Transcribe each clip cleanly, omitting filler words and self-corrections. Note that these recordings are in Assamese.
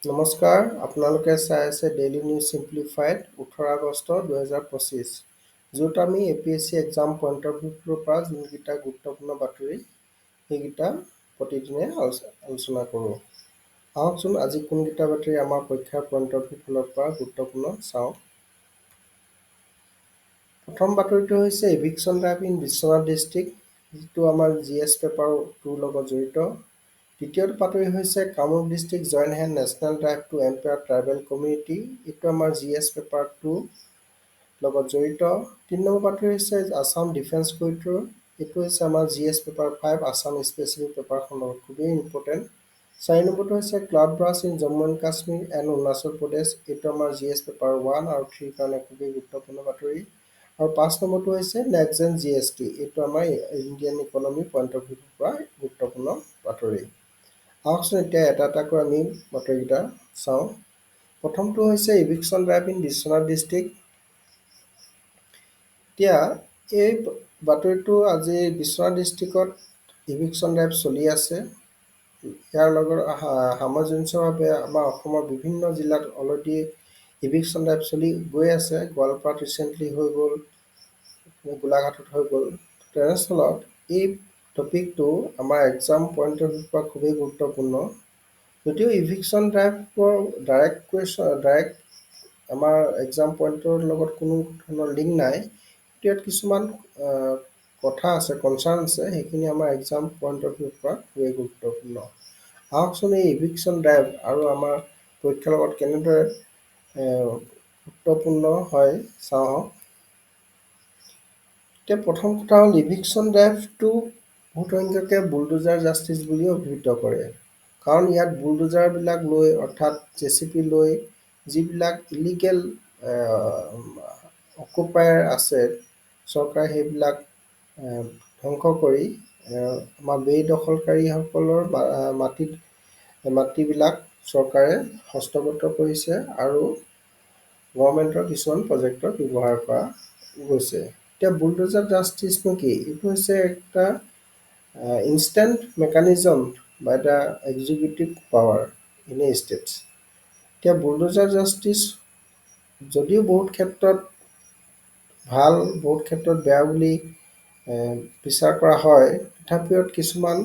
নমস্কাৰ, আপোনালোকে চাই আছে ডেইলী নিউজ ছিম্প্লিফাইড 18 আগষ্ট 2025, য'ত আমি APSC এক্সাম পইণ্ট অফ ভিউৰ পৰা যোনকেইটা গুৰুত্বপূৰ্ণ বাতৰি সেইকেইটা প্ৰতিদিনে আলোচনা কৰোঁ। আহকচোন আজি কোনকেইটা বাতৰি আমাৰ পৰীক্ষাৰ পইণ্ট অফ ভিউ ফালৰ পৰা গুৰুত্বপূৰ্ণ চাওঁ। প্ৰথম বাতৰিটো হৈছে ইভিকশ্যন ড্ৰাইভ ইন বিশ্বনাথ ডিষ্ট্ৰিক্ট, যিটো আমাৰ GS পেপাৰ 2 লগত জড়িত। দ্বিতীয়টো বাতৰি হৈছে Kamrup district join hand national drive to empower tribal community, এইটো আমাৰ GS পেপাৰ 2 লগত জড়িত। 3 নম্বৰ বাতৰি হৈছে আছাম ডিফেন্স কৰিডৰ, এইটো হৈছে আমাৰ GS পেপাৰ 5 আছাম স্পেচিফিক পেপাৰখন লগত খুবেই ইম্পৰ্টেণ্ট। 4 নম্বৰটো হৈছে cloud burst in Jammu and Kashmir and Arunachal Pradesh, এইটো আমাৰ GS পেপাৰ 1 আৰু 3 কাৰণে খুবেই গুৰুত্বপূৰ্ণ বাতৰি। আৰু 5 নম্বৰটো হৈছে নেক্সট জেন GST, এইটো আমাৰ ইণ্ডিয়ান ইকনমি পইণ্ট অফ ভিউৰ পৰা গুৰুত্বপূৰ্ণ বাতৰি। আহকচোন এতিয়া এটা এটাকৈ আমি বাতৰিকেইটা চাওঁ। প্ৰথমটো হৈছে ইভিকশ্যন ড্ৰাইভ ইন বিশ্বনাথ ডিষ্ট্ৰিক্ট। এতিয়া এই বাতৰিটো আজি বিশ্বনাথ ডিষ্ট্ৰিক্টত ইভিকশ্যন ড্ৰাইভ চলি আছে। ইয়াৰ লগত সামঞ্জস্যভাৱে আমাৰ অসমৰ বিভিন্ন জিলাত অলৰেডি ইভিকশ্যন ড্ৰাইভ চলি গৈ আছে। গোৱালপাৰাত ৰিচেণ্টলি হৈ গ'ল, গোলাঘাটত হৈ গ'ল। তেনেস্থলত এই টপিকটো আমাৰ এক্সাম পইণ্ট অফ ভিউৰ পৰা খুবেই গুৰুত্বপূৰ্ণ। যদিও ইভিকশ্যন ড্ৰাইভৰ ডাইৰেক্ট আমাৰ এক্সাম পইণ্টৰ লগত কোনো ধৰণৰ লিংক নাই, ইয়াত কিছুমান কথা আছে, কনচাৰ্ণ আছে, সেইখিনি আমাৰ এক্সাম পইণ্ট অফ ভিউৰ পৰা খুবেই গুৰুত্বপূৰ্ণ। আহকচোন এই ইভিকশ্যন ড্ৰাইভ আৰু আমাৰ পৰীক্ষাৰ লগত কেনেদৰে গুৰুত্বপূৰ্ণ হয় চাওঁ আহক। এতিয়া প্ৰথম কথা হ'ল ইভিকশ্যন ড্ৰাইভটো বহুত সংখ্যকে বুলডোজাৰ জাষ্টিছ বুলিও অভিহিত কৰে, কাৰণ ইয়াত বুলডোজাৰবিলাক লৈ অৰ্থাৎ JCB লৈ যিবিলাক ইলিগেল অকুপায়াৰ আছে, চৰকাৰে সেইবিলাক ধ্বংস কৰি আমাৰ বেদখলকাৰীসকলৰ মাটিবিলাক চৰকাৰে হস্তগত কৰিছে আৰু গভৰ্ণমেণ্টৰ কিছুমান প্ৰজেক্টত ব্যৱহাৰ কৰা গৈছে। এতিয়া বুলডোজাৰ জাষ্টিছনো কি? এইটো হৈছে একটা instant mechanism by the executive power in a states. এতিয়া বুলডোজাৰ জাষ্টিছ যদিও বহুত ক্ষেত্ৰত ভাল, বহুত ক্ষেত্ৰত বেয়া বুলি বিচাৰ কৰা হয়, তথাপিও কিছুমান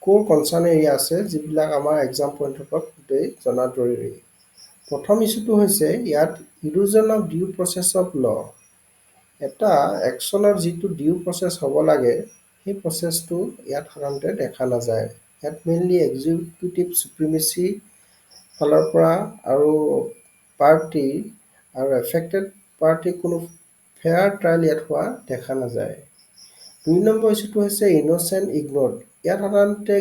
কোৰ কনচাৰ্ণ এৰিয়া আছে যিবিলাক আমাৰ এক্সাম পইণ্টৰ পৰা গোটেই জনা জৰুৰী। প্ৰথম ইছ্যুটো হৈছে ইয়াত erosion of due process of law. এটা একশ্যনৰ যিটো ডিউ প্ৰচেছ হ'ব লাগে, সেই প্ৰচেছটো ইয়াত সাধাৰণতে দেখা নাযায়। ইয়াত মেইনলি এক্সিকিউটিভ চুপ্ৰিমেচি ফালৰ পৰা আৰু পাৰ্টি আৰু এফেক্টেড পাৰ্টি কোনো ফেয়াৰ ট্ৰায়েল ইয়াত হোৱা দেখা নাযায়। 2 নম্বৰ ইছ্যুটো হৈছে ইন'চেণ্ট ইগন'ৰ্ড। ইয়াত সাধাৰণতে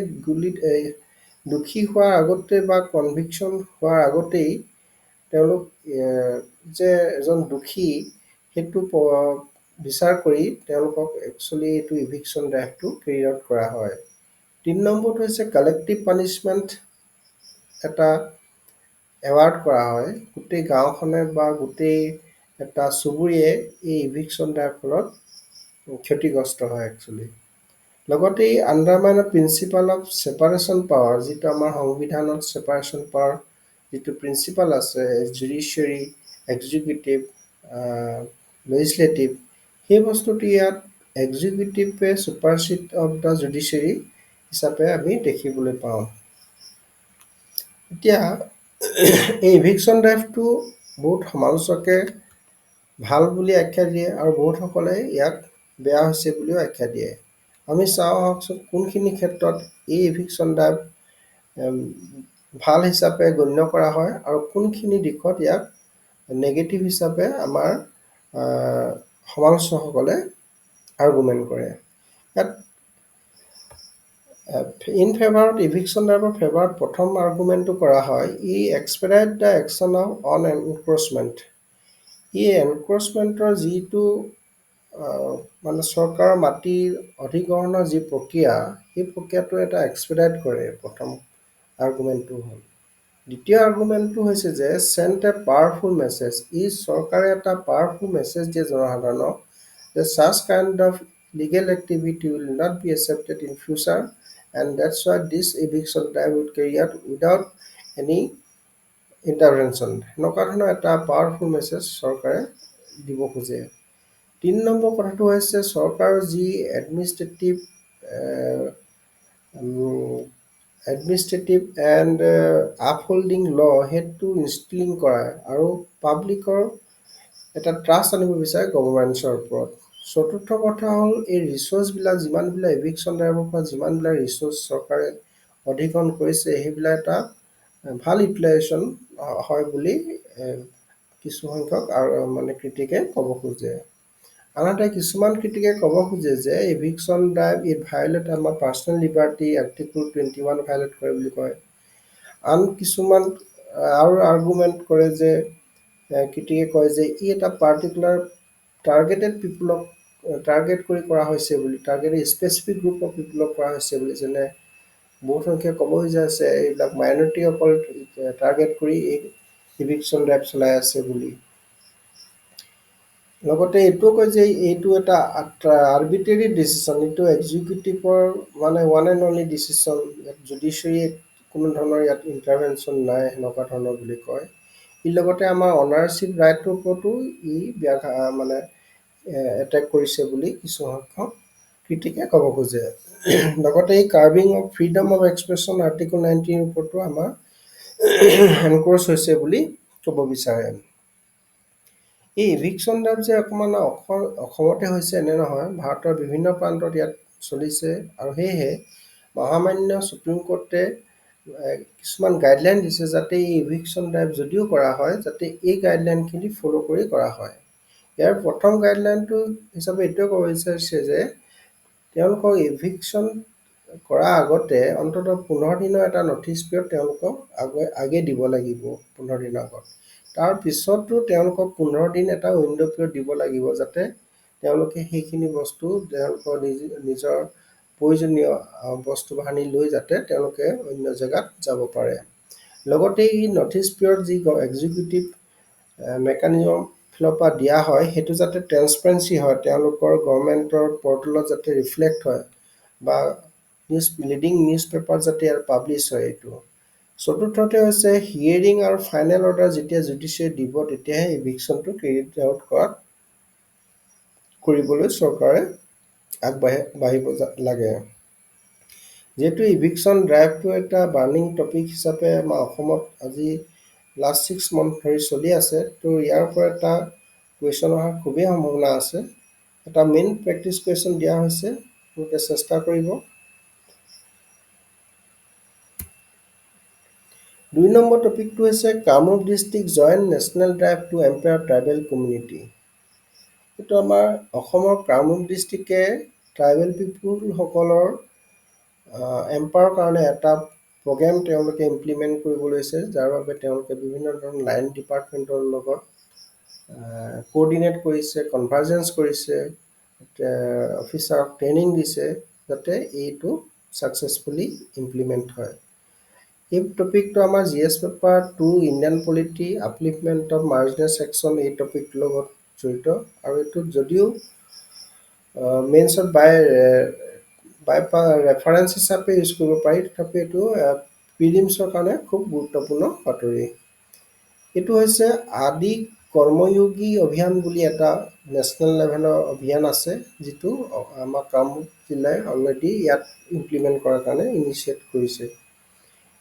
দোষী হোৱাৰ আগতে বা কনভিকশ্যন হোৱাৰ আগতেই তেওঁলোক যে এজন দোষী সেইটো বিচাৰ কৰি তেওঁলোকক একচুৱেলি এইটো ইভিকশ্যন ড্ৰাইভটো কেৰি আউট কৰা হয়। 3 নম্বৰটো হৈছে কালেক্টিভ পানিছমেণ্ট এটা এৱাৰ্ড কৰা হয়। গোটেই গাঁওখনে বা গোটেই এটা চুবুৰীয়ে এই ইভিকশ্যন ড্ৰাইভৰ ফলত ক্ষতিগ্ৰস্ত হয় একচুৱেলি। লগতে এই আণ্ডাৰমাইন প্ৰিন্সিপাল অফ ছেপাৰেশ্যন পাৱাৰ, যিটো আমাৰ সংবিধানত ছেপাৰেশ্যন পাৱাৰ যিটো প্ৰিন্সিপাল আছে, জুডিচিয়াৰী, এক্সিকিউটিভ, লেজিছলেটিভ, সেই বস্তুটো ইয়াত এক্সিকিউটিভে ছুপাৰচিড অফ দ্য জুডিচিয়াৰী হিচাপে আমি দেখিবলৈ পাওঁ। এতিয়া এই ইভিকশ্যন ড্ৰাইভটো বহুত সমালোচকে ভাল বুলি আখ্যা দিয়ে আৰু বহুতসকলে ইয়াক বেয়া হৈছে বুলিও আখ্যা দিয়ে। আমি চাওঁ আহকচোন কোনখিনি ক্ষেত্ৰত এই ইভিকশ্যন ড্ৰাইভ ভাল হিচাপে গণ্য কৰা হয় আৰু কোনখিনি দিশত ইয়াক নেগেটিভ হিচাপে আমাৰ সমালোচকসকলে আৰ্গুমেণ্ট কৰে। ইয়াত ইন ফেভাৰত ইভিকশ্যন ড্ৰাইভৰ ফেভাৰত প্ৰথম আৰ্গুমেণ্টটো কৰা হয়, ই expedite the action of on encroachment. ই এনক্ৰ'চমেণ্টৰ যিটো মানে চৰকাৰৰ মাটিৰ অধিগ্ৰহণৰ যি প্ৰক্ৰিয়া, সেই প্ৰক্ৰিয়াটো এটা এক্সপেডাইট কৰে, প্ৰথম আৰ্গুমেণ্টটো হ'ল। দ্বিতীয় আৰ্গুমেণ্টটো হৈছে যে চেণ্ট এ পাৱাৰফুল মেছেজ। ই চৰকাৰে এটা পাৱাৰফুল মেছেজ দিয়ে জনসাধাৰণক যে such kind of legal activity will not be accepted in future and that's why this eviction drive would carry out without any intervention এনেকুৱা ধৰণৰ এটা পাৱাৰফুল মেছেজ চৰকাৰে দিব খোজে। 3 নম্বৰ কথাটো হৈছে চৰকাৰৰ যি এডমিনিষ্ট্ৰেটিভ এণ্ড আপহোল্ডিং ল সেইটো ইনষ্টিলিং কৰা আৰু পাব্লিকৰ এটা ট্ৰাষ্ট আনিব বিচাৰে গভৰ্ণমেণ্টছৰ ওপৰত। চতুৰ্থ কথা হ'ল এই ৰিচোৰ্চবিলাক যিমানবিলাক ইভিকশ্যন ড্ৰাইভৰ পৰা যিমানবিলাক ৰিচোৰ্চ চৰকাৰে অধিগ্ৰহণ কৰিছে সেইবিলাক এটা ভাল ইউটিলাইজেশ্যন হয় বুলি কিছুসংখ্যক আৰু মানে ক্ৰিটিকে ক'ব খোজে। আনহাতে কিছুমান ক্ৰিটিকে ক'ব খোজে যে ইভিকশ্যন ড্ৰাইভ ইট ভায়লেট আমাৰ পাৰ্চনেল লিবাৰ্টি আৰ্টিকল 21 ভায়লেট কৰে বুলি কয়। আন কিছুমান আৰু আৰ্গুমেণ্ট কৰে যে ক্ৰিটিকে কয় যে ই এটা পাৰ্টিকুলাৰ টাৰ্গেটেড পিপুলক টাৰ্গেট কৰি কৰা হৈছে বুলি, টাৰ্গেটেড স্পেচিফিক গ্ৰুপ অফ পিপুলক কৰা হৈছে বুলি, যেনে বহুত সংখ্যক ক'ব খোজা আছে এইবিলাক মাইনৰিটিসকল টাৰ্গেট কৰি এই ইভিকশ্যন ড্ৰাইভ চলাই আছে বুলি। লগতে এইটোও কয় যে এইটো এটা আৰ্বিট্ৰেৰী ডিচিশ্যন, এইটো এক্সিকিউটিভৰ মানে ওৱান এণ্ড অনলি ডিচিশ্যন, ইয়াত জুডিচিয়াৰী কোনো ধৰণৰ ইয়াত ইণ্টাৰভেনশ্যন নাই সেনেকুৱা ধৰণৰ বুলি কয়। ই লগতে আমাৰ অনাৰশ্বিপ ৰাইটৰ ওপৰতো ই মানে এটেক কৰিছে বুলি কিছুসংখ্যক ক্ৰিটিকে ক'ব খোজে। লগতে এই curbing of freedom of expression article 19 ওপৰতো আমাৰ এনক্ৰচ হৈছে বুলি ক'ব বিচাৰে। এই ইভিকশ্যন ড্ৰাইভ যে অকণমান অসমতে হৈছে এনে নহয়, ভাৰতৰ বিভিন্ন প্ৰান্তত ইয়াত চলিছে আৰু সেয়েহে মহামান্য ছুপ্ৰিম কোৰ্টে কিছুমান গাইডলাইন দিছে যাতে এই ইভিকশ্যন ড্ৰাইভ যদিও কৰা হয় যাতে এই গাইডলাইনখিনি ফ'ল' কৰি কৰা হয়। ইয়াৰ প্ৰথম গাইডলাইনটো হিচাপে এইটোৱে ক'ব বিচাৰিছে যে তেওঁলোকক ইভিকশ্যন কৰাৰ আগতে অন্ততঃ 15 দিনৰ এটা ন'টিচ পিৰিয়ড তেওঁলোকক আগে দিব লাগিব, 15 দিনৰ আগত। তাৰ পিছতো তেওঁলোকক 15 দিন এটা উইণ্ড' পিৰিয়ড দিব লাগিব যাতে তেওঁলোকে সেইখিনি বস্তু তেওঁলোকৰ নিজৰ প্ৰয়োজনীয় বস্তু বাহানি লৈ যাতে তেওঁলোকে অন্য জেগাত যাব পাৰে। লগতে এই ন'টিচ পিৰিয়ড যি এক্সিকিউটিভ মেকানিজম ফালৰ পৰা দিয়া হয় সেইটো যাতে ট্ৰেন্সপাৰেঞ্চি হয়, তেওঁলোকৰ গভৰ্ণমেণ্টৰ পৰ্টেলত যাতে ৰিফ্লেক্ট হয় বা লিডিং নিউজ পেপাৰ যাতে ইয়াৰ পাব্লিছ হয় এইটো। চতুৰ্থতে হৈছে হিয়েৰিং আৰু ফাইনেল অৰ্ডাৰ যেতিয়া জুডিচিয়াৰী দিব তেতিয়াহে ইভিকশ্যনটো কেৰিড আউট কৰিবলৈ চৰকাৰে আগবাঢ়িব লাগে। যিহেতু ইভিকশ্যন ড্ৰাইভটো এটা বাৰ্ণিং টপিক হিচাপে আমাৰ অসমত আজি লাষ্ট 6 মান্থ ধৰি চলি আছে, তো ইয়াৰ পৰা এটা কুৱেশ্যন অহাৰ খুবেই সম্ভাৱনা আছে। এটা মেইন প্ৰেক্টিচ কুৱেশ্যন দিয়া হৈছে, তেওঁলোকে চেষ্টা কৰিব। 2 নম্বৰ টপিকটো হৈছে Kamrup district joint national drive to empower tribal community. এইটো আমাৰ অসমৰ কামৰূপ ডিষ্ট্ৰিক্টে ট্ৰাইবেল পিপুলসকলৰ এম্পাৱাৰৰ কাৰণে এটা প্ৰগ্ৰেম তেওঁলোকে ইমপ্লিমেণ্ট কৰিব লৈছে, যাৰ বাবে তেওঁলোকে বিভিন্ন ধৰণৰ লাইন ডিপাৰ্টমেণ্টৰ লগত কোঅৰ্ডিনেট কৰিছে, কনভাৰ্জেঞ্চ কৰিছে, অফিচাৰক ট্ৰেইনিং দিছে যাতে এইটো ছাকচেছফুলি ইমপ্লিমেণ্ট হয়। এই টপিকটো আমাৰ GS paper 2 Indian polity upliftment of marginal section এই টপিকটোৰ লগত জড়িত আৰু এইটোত যদিও মেইনছত বাই ৰেফাৰেঞ্চ হিচাপে ইউজ কৰিব পাৰি, তথাপি এইটো প্ৰিলিমছৰ কাৰণে খুব গুৰুত্বপূৰ্ণ বাতৰি। এইটো হৈছে আদি কৰ্ময়োগী অভিযান বুলি এটা নেশ্যনেল লেভেলৰ অভিযান আছে, যিটো আমাৰ কামৰূপ জিলাই অলৰেডি ইয়াত ইমপ্লিমেণ্ট কৰাৰ কাৰণে ইনিচিয়েট কৰিছে।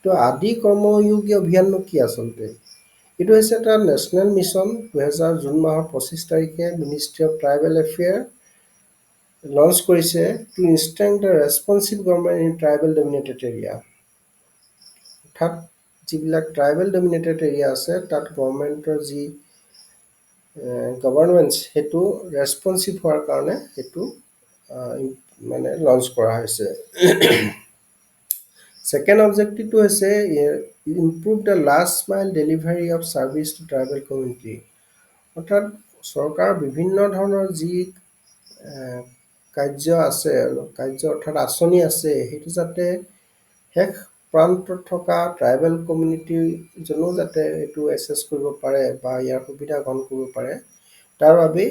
তো আদি কৰ্ময়োগী অভিযাননো কি আচলতে? এইটো হৈছে এটা নেশ্যনেল মিছন, 2000 জুন মাহৰ 25 তাৰিখে ministry of tribal affair launch কৰিছে to instant the responsive government in tribal dominated area. অৰ্থাৎ যিবিলাক ট্ৰাইবেল ডমিনেটেড এৰিয়া আছে তাত গভৰ্ণমেণ্টৰ যি গভৰ্ণমেণ্টছ সেইটো ৰেছপঞ্চিভ হোৱাৰ কাৰণে এইটো মানে লঞ্চ কৰা হৈছে। ছেকেণ্ড অবজেক্টিভটো হৈছে improve the last mile delivery of service to tribal community. অৰ্থাৎ চৰকাৰৰ বিভিন্ন ধৰণৰ যি কাৰ্য আছে, অৰ্থাৎ আঁচনি আছে, সেইটো যাতে শেষ প্ৰান্তত থকা ট্ৰাইবেল কমিউনিটিজনেও যাতে এইটো এক্সেছ কৰিব পাৰে বা ইয়াৰ সুবিধা গ্ৰহণ কৰিব পাৰে, তাৰ বাবে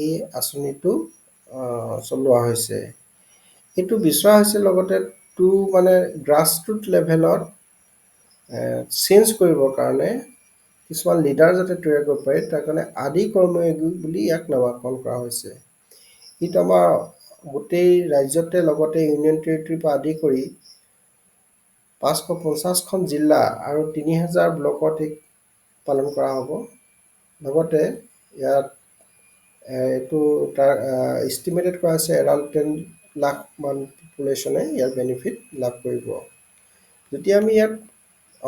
এই আঁচনিটো চলোৱা হৈছে। এইটো বিচৰা হৈছে লগতে মানে গ্ৰাছৰুট লেভেলত চেঞ্জ কৰিবৰ কাৰণে কিছুমান লিডাৰ যাতে তৈয়াৰ কৰিব পাৰি তাৰ কাৰণে আদি কৰ্ময়োগী বুলি ইয়াক নামাকৰণ কৰা হৈছে। ইটো আমাৰ গোটেই ৰাজ্যতে লগতে ইউনিয়ন টেৰিটৰীৰ পৰা আদি কৰি 550খন জিলা আৰু 3000 ব্লকত পালন কৰা হ'ব। লগতে ইয়াত এইটো তাৰ এষ্টিমেটেড কৰা হৈছে এৰাউণ্ড 10 লাখ মান পপুলেশ্যনে ইয়াৰ বেনিফিট লাভ কৰিব। যদি আমি ইয়াত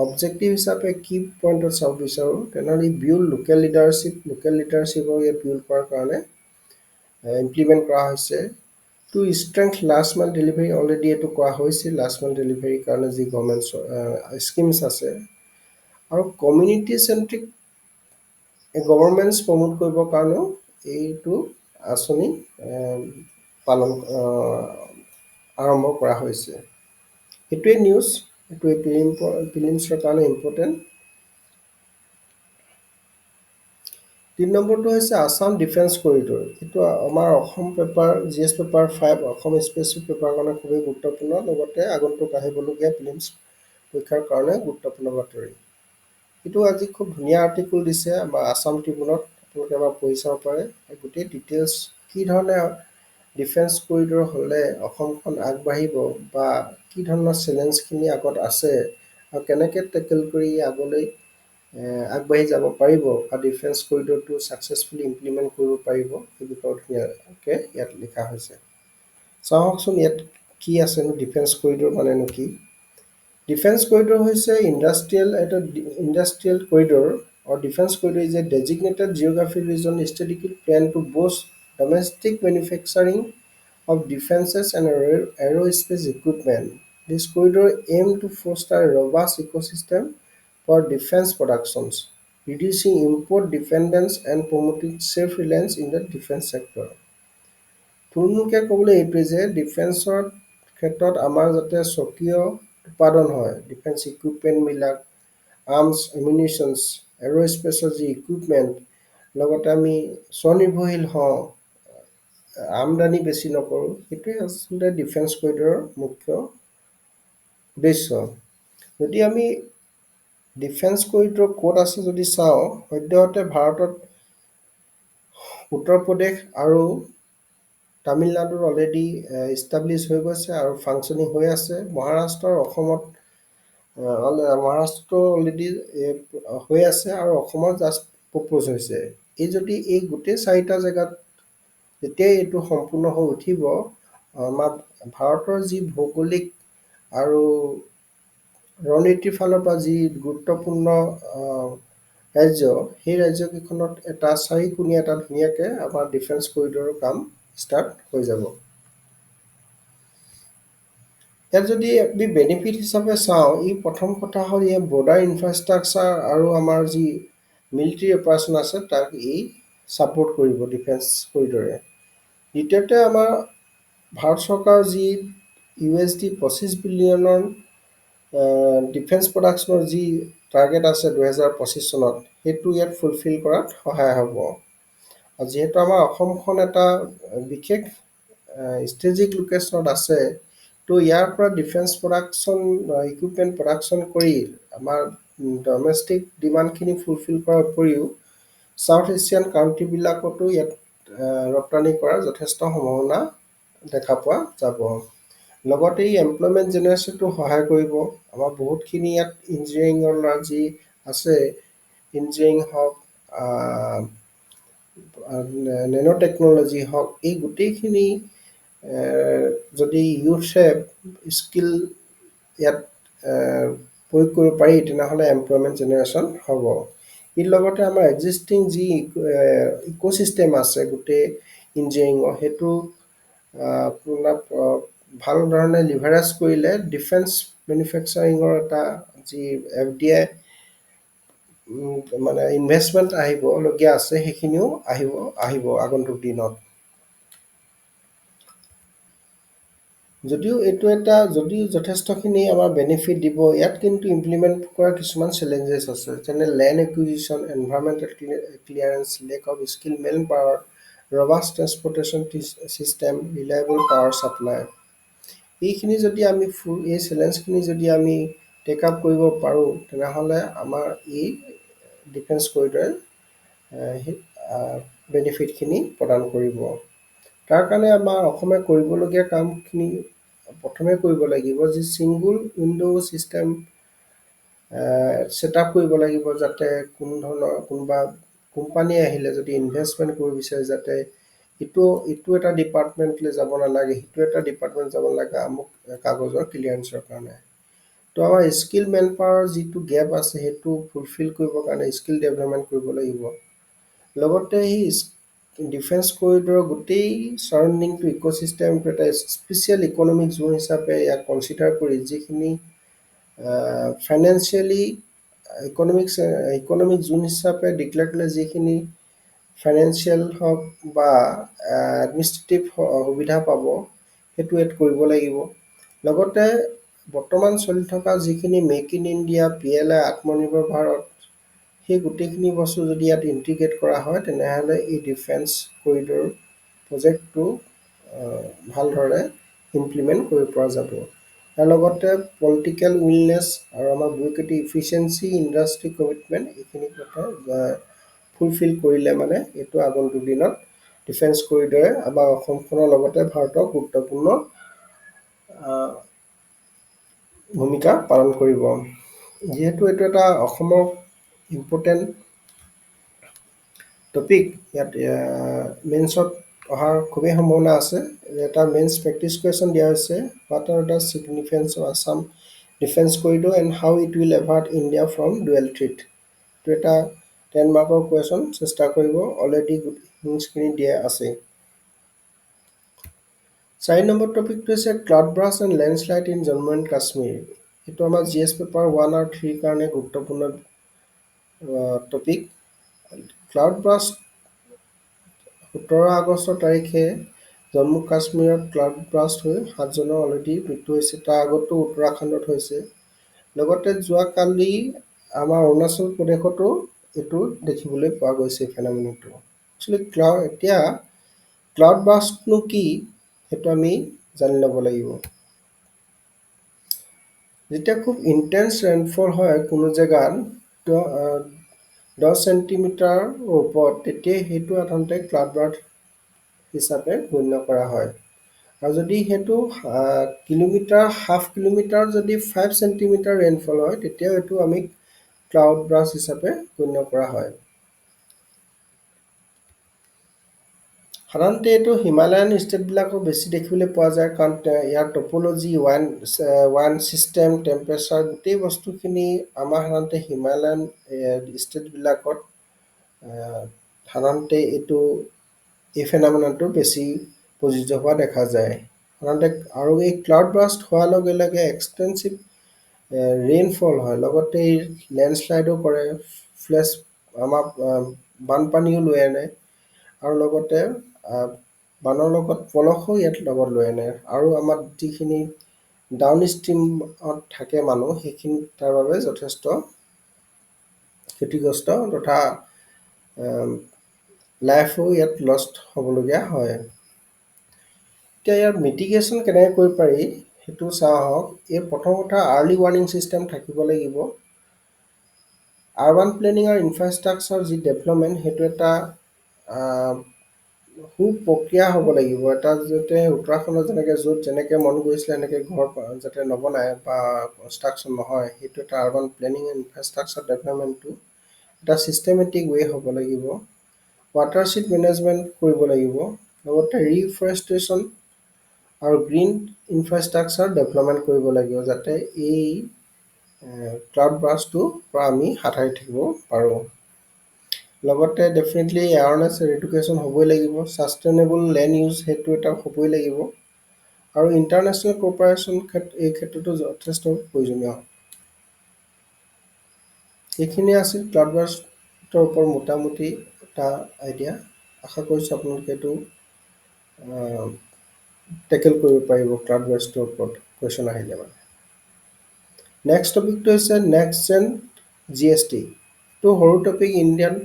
অবজেক্টিভ হিচাপে কি পইণ্টত চাব বিচাৰোঁ তেনেহ'লে লোকেল লিডাৰশ্বিপক ইয়াত বিল্ড কৰাৰ কাৰণে ইমপ্লিমেণ্ট কৰা হৈছে। To strength last mile delivery already এইটো কৰা হৈছিল, লাষ্ট মাইল ডেলিভাৰীৰ কাৰণে যি গভৰ্ণমেণ্ট স্কিমছ আছে, আৰু কমিউনিটি চেণ্ট্ৰিক গভৰ্ণমেণ্টছ প্ৰমোট কৰিবৰ কাৰণেও এইটো আঁচনি পালন আৰম্ভ কৰা হৈছে। এইটোৱে নিউজ, এইটোৱে প্ৰিলিমছৰ কাৰণে ইম্পৰ্টেণ্ট। 3 নম্বৰটো হৈছে আছাম ডিফেন্স কৰিডৰ। এইটো আমাৰ Assam paper GS paper 5 Assam specific পেপাৰৰ কাৰণে খুবেই গুৰুত্বপূৰ্ণ, লগতে আগন্তুক আহিবলগীয়া প্ৰিলিমছ পৰীক্ষাৰ কাৰণে গুৰুত্বপূৰ্ণ বাতৰি। এইটো আজি খুব ধুনীয়া আৰ্টিকুল দিছে আমাৰ আছাম ট্ৰিবিউনত, আপোনালোকে এবাৰ পঢ়ি চাব পাৰে। গোটেই ডিটেইলছ কি ধৰণে ডিফেন্স কৰিডৰ হ'লে অসমখন আগবাঢ়িব বা কি ধৰণৰ চেলেঞ্জখিনি আগত আছে আৰু কেনেকৈ টেকেল কৰি আগলৈ আগবাঢ়ি যাব পাৰিব বা ডিফেন্স কৰিডৰটো ছাকচেছফুলি ইমপ্লিমেণ্ট কৰিব পাৰিব, সেই বিষয়ে ধুনীয়াকৈ ইয়াত লিখা হৈছে। চাওকচোন ইয়াত কি আছেনো, ডিফেন্স কৰিডৰ মানেনো কি? ডিফেন্স কৰিডৰ হৈছে industrial corridor or defense corridor is a designated geographic region strategically planned to boost domestic manufacturing of defenses and aerospace equipment. This corridor aims to foster a robust ecosystem for defense productions, reducing import dependence and promoting self-reliance in the defense sector. থুলমূলকৈ ক'বলৈ এইটোৱে যে ডিফেন্সৰ ক্ষেত্ৰত আমাৰ যাতে স্বকীয় উৎপাদন হয়, ডিফেন্স ইকুইপমেণ্টবিলাক, আৰ্মছ, এমিউনিশ্যনছ, এৰ'স্পেচৰ যি ইকুইপমেণ্ট, লগতে আমি স্বনিৰ্ভৰশীল হওঁ, আমদানি বেছি নকৰোঁ, সেইটোৱে আচলতে ডিফেন্স কৰিডৰৰ মুখ্য উদ্দেশ্য। যদি আমি ডিফেন্স কৰিডৰ ক'ত আছে যদি চাওঁ, সদ্যহতে ভাৰতত উত্তৰ প্ৰদেশ আৰু তামিলনাডুত অলৰেডি ইষ্টাব্লিছ হৈ গৈছে আৰু ফাংচনিং হৈ আছে। মহাৰাষ্ট্ৰতো অলৰেডি হৈ আছে আৰু অসমত জাষ্ট প্ৰপ'জ হৈছে। এই গোটেই 4টা জেগাত যেতিয়াই এইটো সম্পূৰ্ণ হৈ উঠিব, আমাৰ ভাৰতৰ যি ভৌগোলিক আৰু ৰণনীতিৰ ফালৰ পৰা যি গুৰুত্বপূৰ্ণ ৰাজ্য, সেই ৰাজ্যকেইখনত এটা চাৰিকোণীয়া এটা ধুনীয়াকৈ আমাৰ ডিফেন্স কৰিডৰৰ কাম ষ্টাৰ্ট হৈ যাব। ইয়াত যদি আমি বেনিফিট হিচাপে চাওঁ, প্ৰথম কথা হ'ল ইয়াৰ বৰ্ডাৰ ইনফ্ৰাষ্ট্ৰাকচাৰ আৰু আমাৰ যি মিলিটাৰী অপাৰেশ্যন আছে তাক ছাপোৰ্ট কৰিব ডিফেন্স কৰিডৰে। দ্বিতীয়তে আমাৰ ভাৰত চৰকাৰৰ যি USD 25 বিলিয়নৰ ডিফেন্স প্ৰডাকশ্যনৰ যি টাৰ্গেট আছে 2025 চনত, সেইটো ইয়াত ফুলফিল কৰাত সহায় হ'ব। আৰু যিহেতু আমাৰ অসমখন এটা বিশেষ ষ্ট্ৰেটেজিক লোকেশ্যনত আছে, তো ইয়াৰ পৰা ডিফেন্স ইকুইপমেণ্ট প্ৰডাকশ্যন কৰি আমাৰ ডমেষ্টিক ডিমাণ্ডখিনি ফুলফিল কৰাৰ উপৰিও ছাউথ এছিয়ান কাণ্ট্ৰিবিলাকতো ইয়াত ৰপ্তানি কৰাৰ যথেষ্ট সম্ভাৱনা দেখা পোৱা যাব। লগতে এমপ্লয়মেণ্ট জেনেৰেশ্যনটো সহায় কৰিব। আমাৰ বহুতখিনি ইয়াত ইঞ্জিনিয়াৰিঙৰ যি আছে, ইঞ্জিনিয়াৰিং হওক, নেনো টেকন'লজি হওক, এই গোটেইখিনি যদি ইউথে স্কিল ইয়াত প্ৰয়োগ কৰিব পাৰি, তেনেহ'লে এমপ্লয়মেণ্ট জেনেৰেশ্যন হ'ব। ইয়াৰ লগতে আমাৰ এক্সিষ্টিং যি ইক'ছিষ্টেম আছে গোটেই ইঞ্জিনিয়াৰিঙৰ, সেইটো আপোনাৰ ভাল ধৰণে লিভাৰেজ কৰিলে ডিফেন্স মেনুফেকচাৰিঙৰ এটা যি FDI মানে ইনভেষ্টমেণ্ট আহিবলগীয়া আছে, সেইখিনিও আহিব আগন্তুক দিনত। যদিও যথেষ্টখিনি আমাৰ বেনিফিট দিব, ইয়াত কিন্তু ইমপ্লিমেণ্ট কৰা কিছুমান চেলেঞ্জেছ আছে, যেনে land acquisition, environmental clearance, lack of skill man power, robust transportation system, reliable power supply. এই চেলেঞ্জখিনি যদি আমি টেক আপ কৰিব পাৰোঁ, তেনেহ'লে আমাৰ ডিফেন্স কৰিডৰে বেনিফিটখিনি প্ৰদান কৰিব। তাৰ কাৰণে আমাৰ অসমে কৰিবলগীয়া কামখিনি প্ৰথমে কৰিব লাগিব যে ছিংগুল উইণ্ড' ছিষ্টেম ছেটআপ কৰিব লাগিব, যাতে কোনো ধৰণৰ কোনোবা কোম্পানী আহিলে যদি ইনভেষ্টমেণ্ট কৰিব বিচাৰে যাতে ইটো এটা ডিপাৰ্টমেণ্টলৈ যাব নালাগে, সিটো এটা ডিপাৰ্টমেণ্ট যাব নালাগে আমুক কাগজৰ ক্লিয়াৰেঞ্চৰ কাৰণে। তো আমাৰ স্কিল মেন পাৱাৰৰ যিটো গেপ আছে সেইটো ফুলফিল কৰিবৰ কাৰণে স্কিল ডেভেলপমেণ্ট কৰিব লাগিব। লগতে সেই ডিফেন্স কৰিডৰৰ গোটেই চাৰাউণ্ডিংটো ইক'ছিষ্টেমটো এটা স্পেচিয়েল ইকনমিক জ'ন হিচাপে ইয়াক কনচিডাৰ কৰি যিখিনি ফাইনেন্সিয়েলি ইকনমিক জোন হিচাপে ডিক্লেয়াৰ কৰিলে যিখিনি ফাইনেন্সিয়েল হওক বা এডমিনিষ্ট্ৰেটিভ সুবিধা পাব সেইটো এড কৰিব লাগিব। লগতে বৰ্তমান চলি থকা যিখিনি মেক ইন ইণ্ডিয়া, PLI, আত্মনিৰ্ভৰ ভাৰত, সেই গোটেইখিনি বস্তু যদি ইয়াত ইণ্টিগ্ৰেট কৰা হয় তেনেহ'লে এই ডিফেন্স কৰিডৰ প্ৰজেক্টটো ভালদৰে ইমপ্লিমেণ্ট কৰিব পৰা যাব। তাৰ লগতে পলিটিকেল উইলনেছ আৰু আমাৰ ব্যুৰক্ৰেটিক ইফিচিয়েঞ্চি, ইণ্ডাষ্ট্ৰি কমিটমেণ্ট এইখিনি কথা ফুলফিল কৰিলে মানে এইটো আগন্তুক দিনত ডিফেন্স কৰিডৰে আমাৰ অসমখনৰ লগতে ভাৰতক গুৰুত্বপূৰ্ণ ভূমিকা পালন কৰিব। যিহেতু এইটো এটা অসমৰ ইম্পৰ্টেণ্ট টপিক, ইয়াত মেইনছত অহাৰ খুবেই সম্ভাৱনা আছে। এটা মেইনছ প্ৰেক্টিছ কুৱেশ্যন দিয়া হৈছে, what are the significance of Assam defence corridor and how it will avert India from dual threat. এইটো এটা 10 মাৰ্কৰ কুৱেশ্যন, চেষ্টা কৰিব, অলৰেডি হিণ্টছখিনি দিয়া আছে। 4 নম্বৰ টপিকটো হৈছে cloud burst and landslide in Jammu and Kashmir. এইটো আমাৰ GS পেপাৰ 1 আৰু 3 কাৰণে গুৰুত্বপূৰ্ণ টপিক। ক্লাউড ব্ৰাষ্ট 17 আগষ্ট তাৰিখে জম্মু কাশ্মীৰত ক্লাউড ব্ৰাষ্ট হৈ 7 জনৰ অলৰেডি মৃত্যু হৈছে। তাৰ আগতো উত্তৰাখণ্ডত হৈছে। লগতে যোৱাকালি আমাৰ অৰুণাচল প্ৰদেশতো এইটো দেখিবলৈ পোৱা গৈছে ফেন'মেননটো। একচুৱেলি এতিয়া ক্লাউড ব্ৰাষ্টনো কি সেইটো আমি জানি ল'ব লাগিব। যেতিয়া খুব ইণ্টেন্স ৰেইনফল হয় কোনো জেগাত 10 চেণ্টিমিটাৰৰ ওপৰত, তেতিয়া সেইটো সাধাৰণতে ক্লাউড ব্ৰাষ্ট হিচাপে গণ্য কৰা হয়। আৰু যদি সেইটো হাফ কিলোমিটাৰ যদি 5 চেণ্টিমিটাৰ ৰেইনফল হয় তেতিয়াও এইটো আমি ক্লাউড ব্ৰাষ্ট হিচাপে গণ্য কৰা হয়। সাধাৰণতে এইটো হিমালয়ান ষ্টেটবিলাকো বেছি দেখিবলৈ পোৱা যায়, কাৰণ ইয়াৰ টপ'লজি, ৱাইন ছিষ্টেম, টেম্পাৰেচাৰ গোটেই বস্তুখিনি আমাৰ সাধাৰণতে হিমালয়ান ষ্টেটবিলাকত সাধাৰণতে এই ফেন'মেননটো বেছি প্ৰযোজ্য হোৱা দেখা যায়। সাধাৰণতে আৰু এই ক্লাউড ব্ৰাষ্ট হোৱাৰ লগে লগে এক্সটেনচিভ ৰেইনফল হয়, লগতে এই লেণ্ডশ্লাইডো কৰে, আমাৰ বানপানীও লৈ আনে, আৰু লগতে বানৰ লগত পলসো ইয়াত লগত লৈ আনে। আৰু আমাৰ যিখিনি ডাউন ষ্ট্ৰীমত থাকে মানুহ, সেইখিনি তাৰ বাবে যথেষ্ট ক্ষতিগ্ৰস্ত তথা লাইফো ইয়াত লষ্ট হ'বলগীয়া হয়। এতিয়া ইয়াৰ মিটিগেশ্যন কেনেকৈ কৰিব পাৰি সেইটো চাওঁ আহক। এই প্ৰথম কথা, আৰ্লি ৱাৰ্ণিং ছিষ্টেম থাকিব লাগিব। আৰবান প্লেনিং আৰু ইনফ্ৰাষ্ট্ৰাকচাৰ যি ডেভেলপমেণ্ট সেইটো এটা সুপ্ৰক্ৰিয়া হ'ব লাগিব। এটা যাতে উত্তৰাখণ্ডত য'ত যেনেকৈ মন গৈছিলে এনেকৈ ঘৰ যাতে নবনায় বা কনষ্ট্ৰাকশ্যন নহয়, সেইটো এটা আৰবান প্লেনিং এণ্ড ইনফ্ৰাষ্ট্ৰাকচাৰ ডেভেলপমেণ্টটো এটা ছিষ্টেমেটিক ৱে হ'ব লাগিব। ৱাটাৰশ্বীড মেনেজমেণ্ট কৰিব লাগিব। লগতে ৰিফৰেষ্টেশ্যন আৰু গ্ৰীণ ইনফ্ৰাষ্ট্ৰাকচাৰ ডেভেলপমেণ্ট কৰিব লাগিব, যাতে এই ক্লাউড ব্ৰাষ্টটোৰ পৰা আমি হাত সাৰি থাকিব পাৰোঁ। লগতে ডেফিনেটলি এৱাৰনেছ আৰু এডুকেশ্যন হ'বই লাগিব। ছাষ্টেইনেবল লেণ্ড ইউজ সেইটো এটা হ'বই লাগিব। আৰু ইণ্টাৰনেশ্যনেল কোঅপাৰেশ্যন এই ক্ষেত্ৰতো যথেষ্ট প্ৰয়োজনীয়। এইখিনি আছিল ক্লাউড ব্ৰাষ্টৰ ওপৰত মোটামুটি এটা আইডিয়া। আশা কৰিছোঁ আপোনালোকে এইটো টেকেল কৰিব পাৰিব ক্লাউড ব্ৰাষ্টৰ ওপৰত কুৱেশ্যন আহিলে মানে। নেক্সট টপিকটো হৈছে নেক্সট জেন GST। এইটো সৰু টপিক ইণ্ডিয়ান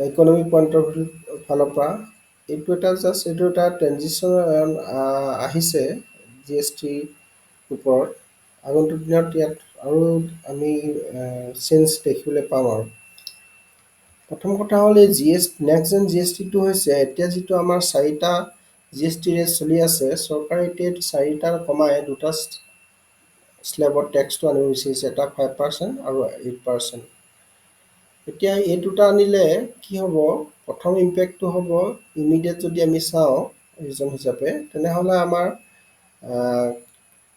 ইকনমিক পইণ্টৰ ফালৰ পৰা। এইটো এটা ট্ৰেনজিশ্যন আহিছে GSTৰ ওপৰত। আগন্তুক দিনত ইয়াত আৰু আমি চেঞ্জ দেখিবলৈ পাম আৰু। প্ৰথম কথা হ'ল এই নেক্সট জেন জি এছ টিটো হৈছে এতিয়া যিটো আমাৰ 4টা জি এছ টি ৰেট চলি আছে, চৰকাৰে এতিয়া 4টা কমাই 2টা স্লেবত টেক্সটো আনিব বিচাৰিছে, এটা 5% আৰু 8%। এতিয়া এই দুটা আনিলে কি হ'ব, প্ৰথম ইম্পেক্টটো হ'ব ইমিডিয়েট যদি আমি চাওঁ ৰিজন হিচাপে, তেনেহ'লে আমাৰ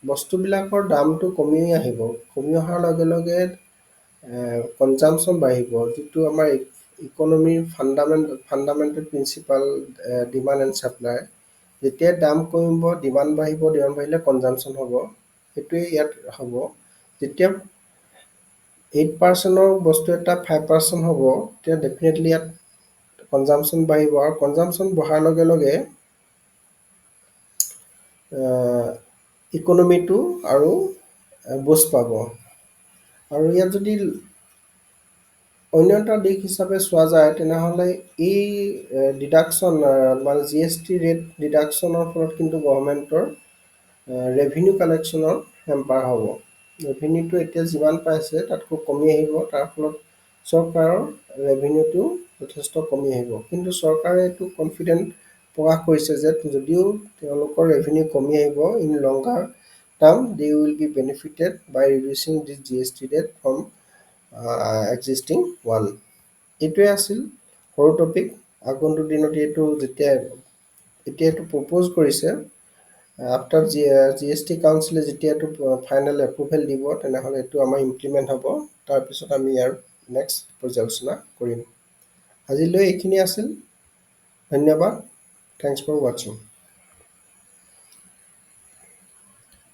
বস্তুবিলাকৰ দামটো কমি আহিব। কমি অহাৰ লগে লগে কনজামশ্যন বাঢ়িব, যিটো আমাৰ ইকনমিৰ fundamental principle demand and supply. যেতিয়া দাম কমিব, ডিমাণ্ড বাঢ়িব, ডিমাণ্ড বাঢ়িলে কনজামশ্যন হ'ব। সেইটোৱে ইয়াত হ'ব। যেতিয়া 8%ৰ বস্তু এটা 5% হ'ব, তেতিয়া ডেফিনেটলি ইয়াত কনজামশ্যন বাঢ়িব, আৰু কনজামশ্যন বঢ়াৰ লগে লগে ইকনমিটো আৰু বুষ্ট পাব। আৰু ইয়াত যদি অন্য এটা দিশ হিচাপে চোৱা যায়, তেনেহ'লে এই ডিডাকশ্যন মানে জি এছ টি ৰেট ডিডাকশ্যনৰ ফলত কিন্তু গভৰ্ণমেণ্টৰ ৰেভিনিউ কালেকশ্যনৰ হেম্পাৰ হ'ব। ৰেভিনিউটো এতিয়া যিমান পাইছে তাতকৈ কমি আহিব, তাৰ ফলত চৰকাৰৰ ৰেভিনিউটো যথেষ্ট কমি আহিব। কিন্তু চৰকাৰে এইটো কনফিডেণ্ট প্ৰকাশ কৰিছে যে যদিও তেওঁলোকৰ ৰেভিনিউ কমি আহিব, in longer term they will be benefited by reducing this G S T rate from existing one. এইটোৱে আছিল সৰু টপিক। আগন্তুক দিনত এতিয়া এইটো প্ৰপ'জ কৰিছে, আফটাৰ জি এছ টি কাউন্সিলে যেতিয়া এইটো ফাইনেল এপ্ৰুভেল দিব, তেনেহ'লে এইটো আমাৰ ইমপ্লিমেণ্ট হ'ব। তাৰপিছত আমি ইয়াৰ নেক্সট পৰ্যালোচনা কৰিম। আজিলৈ এইখিনি আছিল। ধন্যবাদ। থেংকছ ফৰ ৱাচিং।